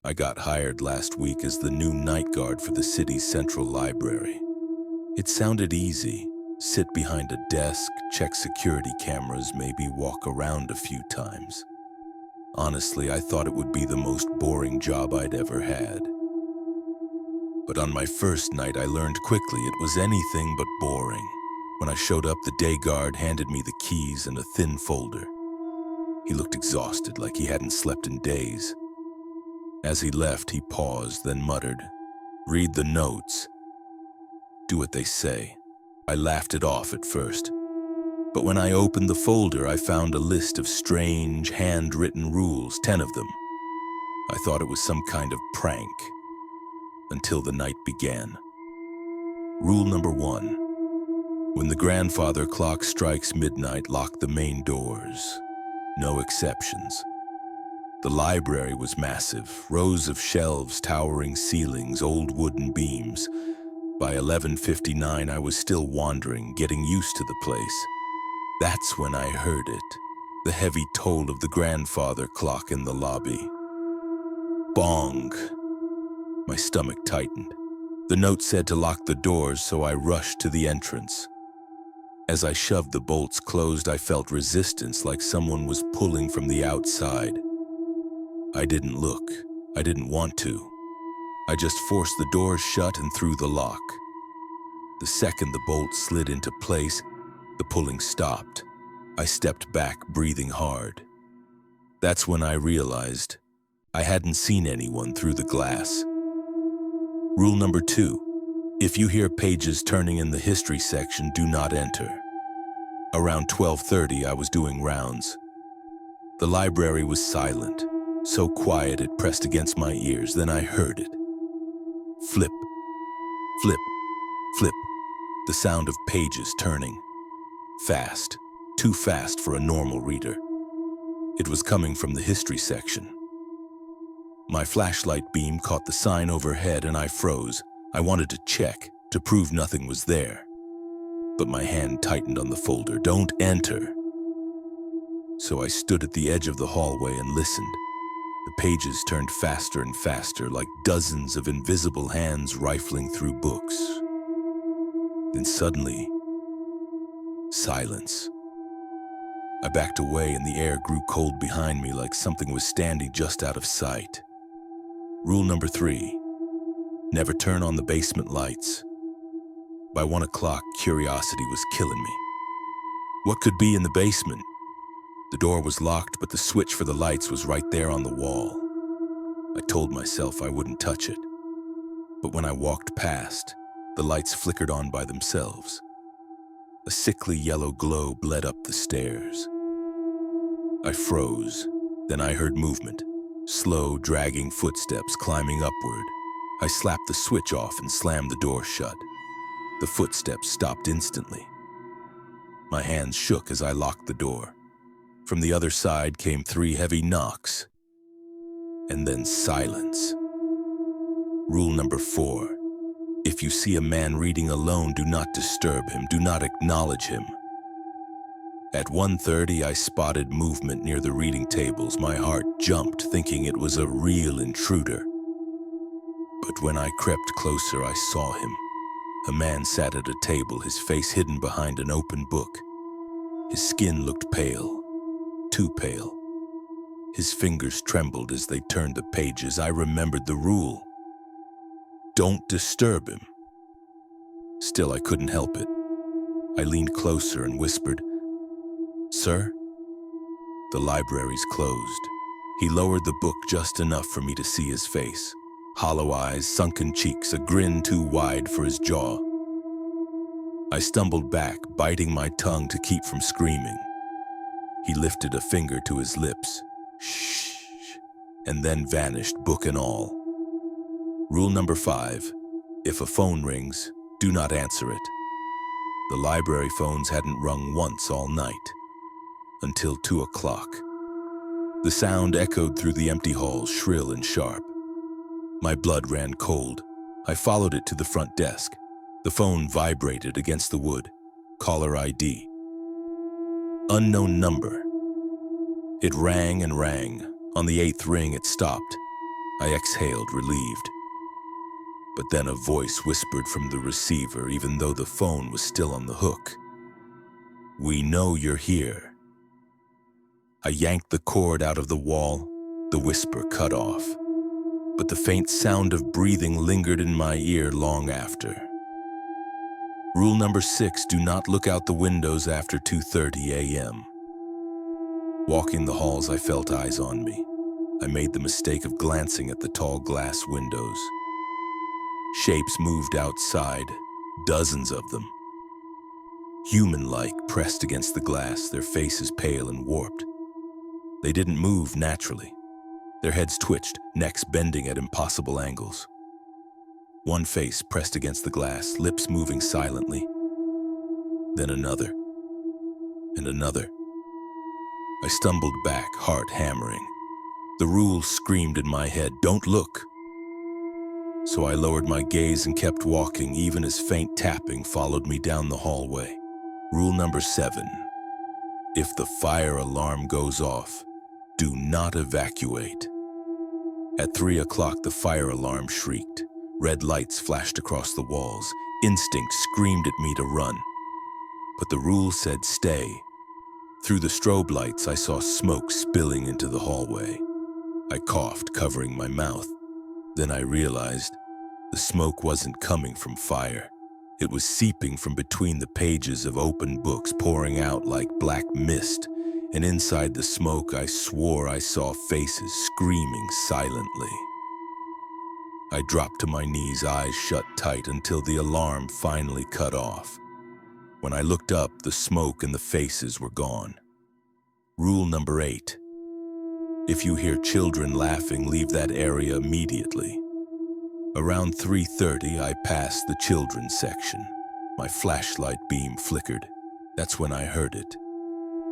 I got hired last week as the new night guard for the city's central library. It sounded easy. Sit behind a desk, check security cameras, maybe walk around a few times. Honestly, I thought it would be the most boring job I'd ever had. But on my first night, I learned quickly it was anything but boring. When I showed up, the day guard handed me the keys and a thin folder. He looked exhausted, like he hadn't slept in days. As he left, he paused, then muttered, "Read the notes. Do what they say." I laughed it off at first. But when I opened the folder, I found a list of strange, handwritten rules, 10 of them. I thought it was some kind of prank, until the night began. Rule number 1. When the grandfather clock strikes midnight, lock the main doors. No exceptions. The library was massive, rows of shelves, towering ceilings, old wooden beams. By 11:59, I was still wandering, getting used to the place. That's when I heard it, the heavy toll of the grandfather clock in the lobby. Bong! My stomach tightened. The note said to lock the doors, so I rushed to the entrance. As I shoved the bolts closed, I felt resistance, like someone was pulling from the outside. I didn't look. I didn't want to. I just forced the doors shut and threw the lock. The second the bolt slid into place, the pulling stopped. I stepped back, breathing hard. That's when I realized I hadn't seen anyone through the glass. Rule number 2. If you hear pages turning in the history section, do not enter. Around 12:30, I was doing rounds. The library was silent, so quiet it pressed against my ears. Then I heard it. Flip, flip, flip. The sound of pages turning. Fast, too fast for a normal reader. It was coming from the history section. My flashlight beam caught the sign overhead and I froze. I wanted to check, to prove nothing was there. But my hand tightened on the folder. Don't enter. So I stood at the edge of the hallway and listened. The pages turned faster and faster, like dozens of invisible hands rifling through books. Then suddenly, silence. I backed away and the air grew cold behind me, like something was standing just out of sight. Rule number 3. Never turn on the basement lights. By 1 o'clock, curiosity was killing me. What could be in the basement? The door was locked, but the switch for the lights was right there on the wall. I told myself I wouldn't touch it. But when I walked past, the lights flickered on by themselves. A sickly yellow glow bled up the stairs. I froze. Then I heard movement. Slow, dragging footsteps climbing upward. I slapped the switch off and slammed the door shut. The footsteps stopped instantly. My hands shook as I locked the door. From the other side came 3 heavy knocks. And then silence. Rule number 4. If you see a man reading alone, do not disturb him. Do not acknowledge him. At 1:30, I spotted movement near the reading tables. My heart jumped, thinking it was a real intruder. But when I crept closer, I saw him. A man sat at a table, his face hidden behind an open book. His skin looked pale, too pale. His fingers trembled as they turned the pages. I remembered the rule. Don't disturb him. Still, I couldn't help it. I leaned closer and whispered, "Sir?" The library's closed. He lowered the book just enough for me to see his face. Hollow eyes, sunken cheeks, a grin too wide for his jaw. I stumbled back, biting my tongue to keep from screaming. He lifted a finger to his lips. Shh, and then vanished, book and all. Rule number 5. If a phone rings, do not answer it. The library phones hadn't rung once all night, until 2 o'clock. The sound echoed through the empty halls, shrill and sharp. My blood ran cold. I followed it to the front desk. The phone vibrated against the wood. Caller ID. Unknown number. It rang and rang. On the 8th ring, it stopped. I exhaled, relieved. But then a voice whispered from the receiver, even though the phone was still on the hook. "We know you're here." I yanked the cord out of the wall. The whisper cut off, but the faint sound of breathing lingered in my ear long after. Rule number 6, do not look out the windows after 2:30 a.m. Walking the halls, I felt eyes on me. I made the mistake of glancing at the tall glass windows. Shapes moved outside, dozens of them. Human-like, pressed against the glass, their faces pale and warped. They didn't move naturally. Their heads twitched, necks bending at impossible angles. One face pressed against the glass, lips moving silently. Then another, and another. I stumbled back, heart hammering. The rule screamed in my head, "Don't look." So I lowered my gaze and kept walking, even as faint tapping followed me down the hallway. Rule number 7, if the fire alarm goes off, do not evacuate. At 3 o'clock, the fire alarm shrieked. Red lights flashed across the walls. Instinct screamed at me to run. But the rule said stay. Through the strobe lights, I saw smoke spilling into the hallway. I coughed, covering my mouth. Then I realized the smoke wasn't coming from fire. It was seeping from between the pages of open books, pouring out like black mist. And inside the smoke, I swore I saw faces screaming silently. I dropped to my knees, eyes shut tight, until the alarm finally cut off. When I looked up, the smoke and the faces were gone. Rule number 8. If you hear children laughing, leave that area immediately. Around 3:30, I passed the children's section. My flashlight beam flickered. That's when I heard it.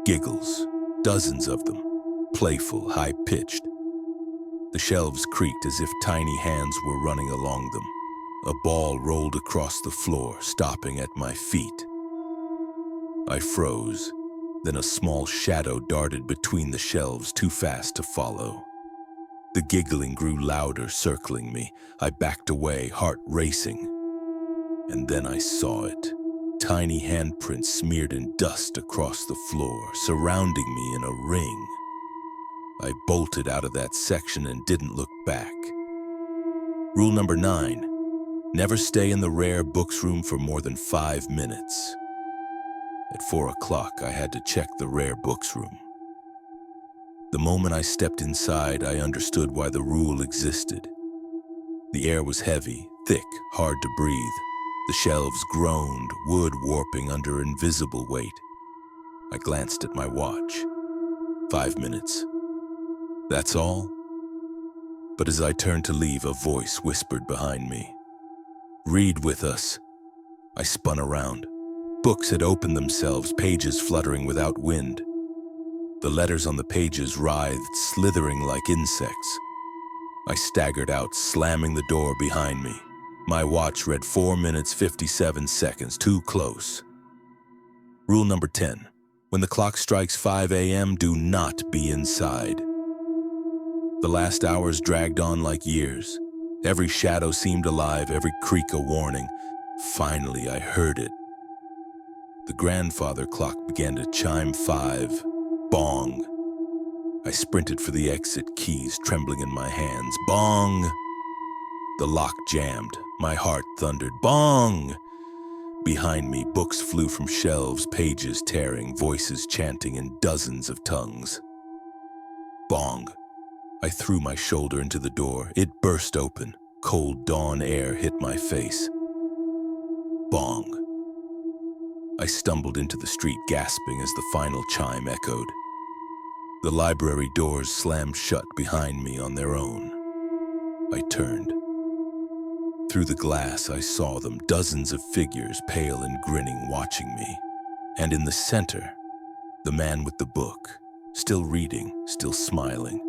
Giggles, dozens of them, playful, high-pitched. The shelves creaked as if tiny hands were running along them. A ball rolled across the floor, stopping at my feet. I froze. Then a small shadow darted between the shelves, too fast to follow. The giggling grew louder, circling me. I backed away, heart racing. And then I saw it. Tiny handprints smeared in dust across the floor, surrounding me in a ring. I bolted out of that section and didn't look back. Rule number 9. Never stay in the rare books room for more than 5 minutes. At 4 o'clock, I had to check the rare books room. The moment I stepped inside, I understood why the rule existed. The air was heavy, thick, hard to breathe. The shelves groaned, wood warping under invisible weight. I glanced at my watch. 5 minutes. That's all? But as I turned to leave, a voice whispered behind me. "Read with us." I spun around. Books had opened themselves, pages fluttering without wind. The letters on the pages writhed, slithering like insects. I staggered out, slamming the door behind me. My watch read 4 minutes, 57 seconds, too close. Rule number 10. When the clock strikes 5 a.m., do not be inside. The last hours dragged on like years. Every shadow seemed alive, every creak a warning. Finally, I heard it. The grandfather clock began to chime 5. Bong. I sprinted for the exit keys, trembling in my hands. Bong! The lock jammed. My heart thundered. Bong! Behind me, books flew from shelves, pages tearing, voices chanting in dozens of tongues. Bong! I threw my shoulder into the door. It burst open. Cold dawn air hit my face. Bong! I stumbled into the street, gasping as the final chime echoed. The library doors slammed shut behind me on their own. I turned. Through the glass, I saw them, dozens of figures, pale and grinning, watching me. And in the center, the man with the book, still reading, still smiling.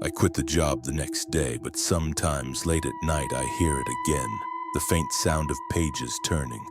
I quit the job the next day, but sometimes late at night I hear it again, the faint sound of pages turning,